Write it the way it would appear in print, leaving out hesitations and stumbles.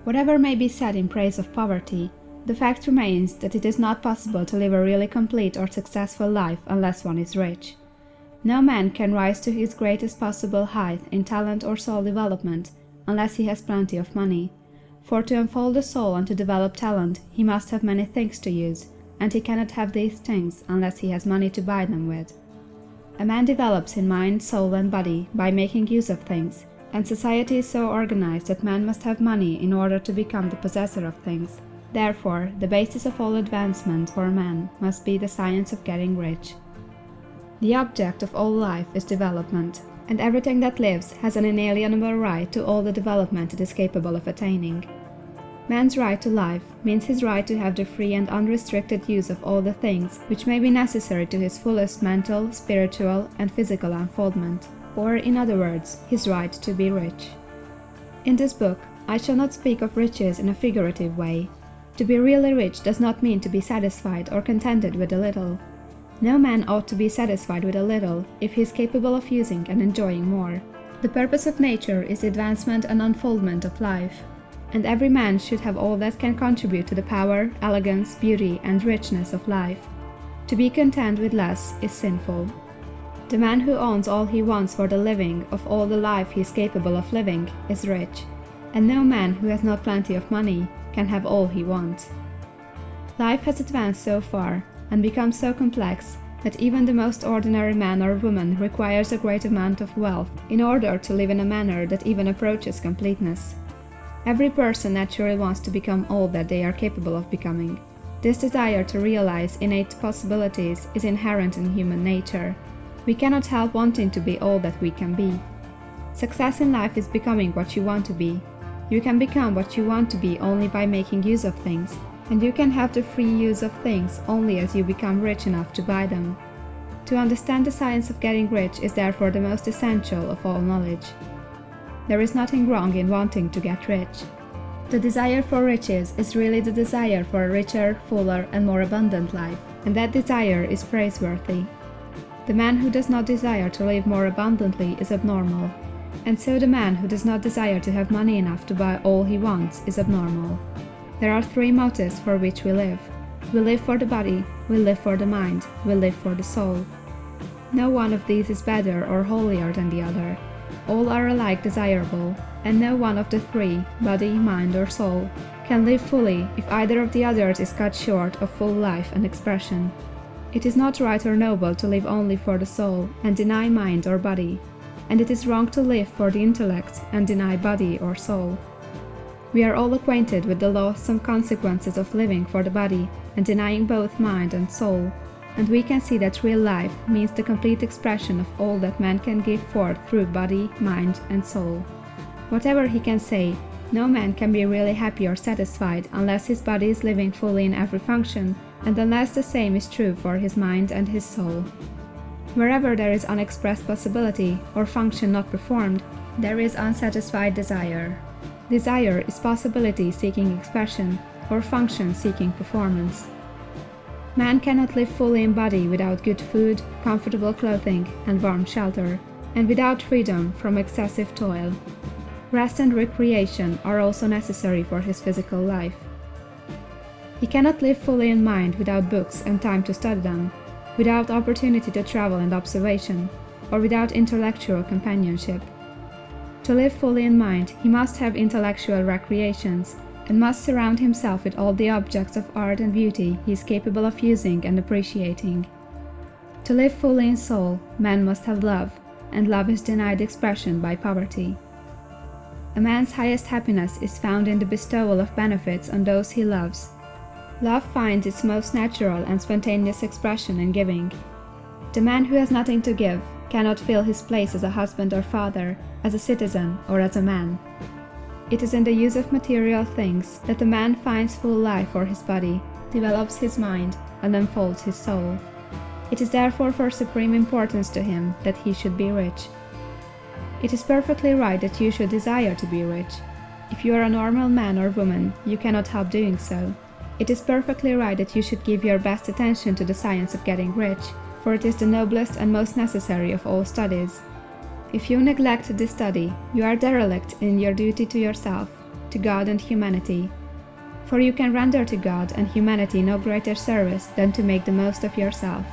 Whatever may be said in praise of poverty, the fact remains that it is not possible to live a really complete or successful life unless one is rich. No man can rise to his greatest possible height in talent or soul development unless he has plenty of money, for to unfold the soul and to develop talent he must have many things to use, and he cannot have these things unless he has money to buy them with. A man develops in mind, soul, and body by making use of things, and society is so organized that man must have money in order to become the possessor of things. Therefore, the basis of all advancement for man must be the science of getting rich. The object of all life is development, and everything that lives has an inalienable right to all the development it is capable of attaining. Man's right to life means his right to have the free and unrestricted use of all the things which may be necessary to his fullest mental, spiritual, and physical unfoldment, or, in other words, his right to be rich. In this book, I shall not speak of riches in a figurative way. To be really rich does not mean to be satisfied or contented with a little. No man ought to be satisfied with a little if he is capable of using and enjoying more. The purpose of nature is the advancement and unfoldment of life, and every man should have all that can contribute to the power, elegance, beauty, and richness of life. To be content with less is sinful. The man who owns all he wants for the living of all the life he is capable of living is rich, and no man who has not plenty of money can have all he wants. Life has advanced so far, and become so complex, that even the most ordinary man or woman requires a great amount of wealth in order to live in a manner that even approaches completeness. Every person naturally wants to become all that they are capable of becoming. This desire to realize innate possibilities is inherent in human nature. We cannot help wanting to be all that we can be. Success in life is becoming what you want to be. You can become what you want to be only by making use of things, and you can have the free use of things only as you become rich enough to buy them. To understand the science of getting rich is therefore the most essential of all knowledge. There is nothing wrong in wanting to get rich. The desire for riches is really the desire for a richer, fuller, and more abundant life, and that desire is praiseworthy. The man who does not desire to live more abundantly is abnormal, and so the man who does not desire to have money enough to buy all he wants is abnormal. There are three motives for which we live. We live for the body, we live for the mind, we live for the soul. No one of these is better or holier than the other. All are alike desirable, and no one of the three, body, mind, or soul, can live fully if either of the others is cut short of full life and expression. It is not right or noble to live only for the soul and deny mind or body, and it is wrong to live for the intellect and deny body or soul. We are all acquainted with the loathsome consequences of living for the body and denying both mind and soul, and we can see that real life means the complete expression of all that man can give forth through body, mind, and soul. Whatever he can say, no man can be really happy or satisfied unless his body is living fully in every function, and unless the same is true for his mind and his soul. Wherever there is unexpressed possibility or function not performed, there is unsatisfied desire. Desire is possibility seeking expression, or function seeking performance. Man cannot live fully in body without good food, comfortable clothing, and warm shelter, and without freedom from excessive toil. Rest and recreation are also necessary for his physical life. He cannot live fully in mind without books and time to study them, without opportunity to travel and observation, or without intellectual companionship. To live fully in mind, he must have intellectual recreations, and must surround himself with all the objects of art and beauty he is capable of using and appreciating. To live fully in soul, man must have love, and love is denied expression by poverty. A man's highest happiness is found in the bestowal of benefits on those he loves. Love finds its most natural and spontaneous expression in giving. The man who has nothing to give cannot fill his place as a husband or father, as a citizen, or as a man. It is in the use of material things that a man finds full life for his body, develops his mind, and unfolds his soul. It is therefore for supreme importance to him that he should be rich. It is perfectly right that you should desire to be rich. If you are a normal man or woman, you cannot help doing so. It is perfectly right that you should give your best attention to the science of getting rich, for it is the noblest and most necessary of all studies. If you neglect this study, you are derelict in your duty to yourself. to God and humanity. For you can render to God and humanity no greater service than to make the most of yourself.